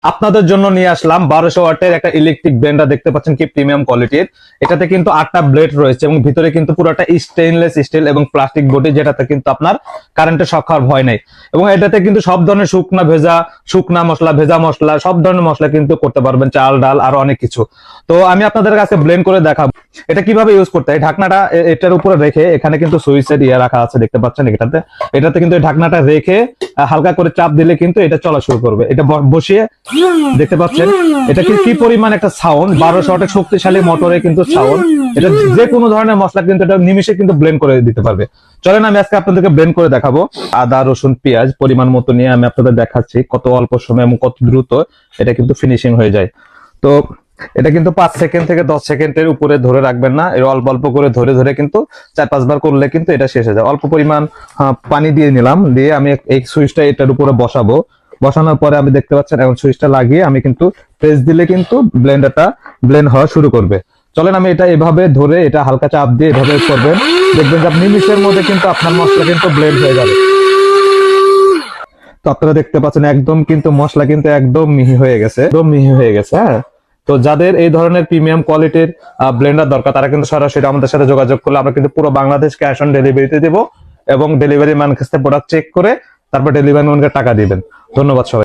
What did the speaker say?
আপনাদের জন্য নিয়ে আসলাম 1200 ওয়াটের একটা ইলেকট্রিক ব্লেন্ডার। দেখতে পাচ্ছেন কি প্রিমিয়াম কোয়ালিটির। এটাতে কিন্তু 8টা ব্লেড রয়েছে এবং ভিতরে কিন্তু পুরোটা স্টেইনলেস স্টিল এবং প্লাস্টিক বডি, যেটাতে কিন্তু আপনার কারেন্টের শক খাওয়ার ভয় নেই। এবং এটাতে কিন্তু সব ধরনের শুকনা মশলা, ভেজা মশলা, সব ধরনের মশলা কিন্তু করতে পারবেন, চাল ডাল আরো অনেক কিছু। তো আমি আপনাদের কাছে ব্লেন্ড করে দেখাবো এটা কিভাবে ইউজ করতে হয়। ঢাকনাটা এটার উপরে রেখে, এখানে কিন্তু সুইচের রাখা আছে, দেখতে পাচ্ছেন এটাতে কিন্তু ঢাকনাটা রেখে হালকা করে চাপ দিলে কিন্তু এটা চলা শুরু করবে। এটা বসিয়ে দেখতে পাচ্ছেন এটা কি পরিমাণ একটা সাউন্ড, 1200 ওয়াটের শক্তিশালী মোটরে কিন্তু সাউন্ড। এটা যে কোনো ধরনের মশলা কিন্তু এটা নিমিশে কিন্তু ব্লেন্ড করে দিতে পারবে। চলেন আমি আজকে আপনাদেরকে ব্লেন্ড করে দেখাবো। আদা রসুন পেঁয়াজ পরিমাণ মতো নিয়ে আমি আপনাদের দেখাচ্ছি কত অল্প সময় এবং কত দ্রুত এটা কিন্তু ফিনিশিং হয়ে যায়। তো এটা কিন্তু 5 সেকেন্ড থেকে 10 সেকেন্ডের উপরে ধরে রাখবেন না, এর অল্প অল্প করে ধরে ধরে কিন্তু 4-5 বার করলে কিন্তু এটা শেষ হয়ে যায়। অল্প পরিমাণ পানি দিয়ে নিলাম, দিয়ে আমি এই সুইচটা এটার উপরে বসাবো। বসানোর পরে আমি দেখতে পাচ্ছেন এখন সুইচটা লাগিয়ে আমি কিন্তু প্রেস দিলে কিন্তু ব্লেন্ডারটা ব্লেন্ড হওয়া শুরু করবে। চলেন আমি এটা এভাবে ধরে এটা হালকা চাপ দিয়ে এভাবে করবেন, দেখবেন যে আপনি নিমিষের মধ্যে কিন্তু আপনার মশলা কিন্তু ব্লেন্ড হয়ে যাবে। তো আপনারা দেখতে পাচ্ছেন একদম কিন্তু মশলা কিন্তু একদম মিহি হয়ে গেছে, একদম মিহি হয়ে গেছে। হ্যাঁ, তো যাদের এই ধরনের প্রিমিয়াম কোয়ালিটির ব্লেন্ডার দরকার তারা কিন্তু সরাসরি আমাদের সাথে যোগাযোগ করলে আমরা কিন্তু পুরো বাংলাদেশ ক্যাশ অন ডেলিভারিতে দেবো এবং ডেলিভারি ম্যান কাছ থেকে প্রোডাক্ট চেক করে তারপর ডেলিভারি ম্যানকে টাকা দিবেন। ধন্যবাদ সবাই।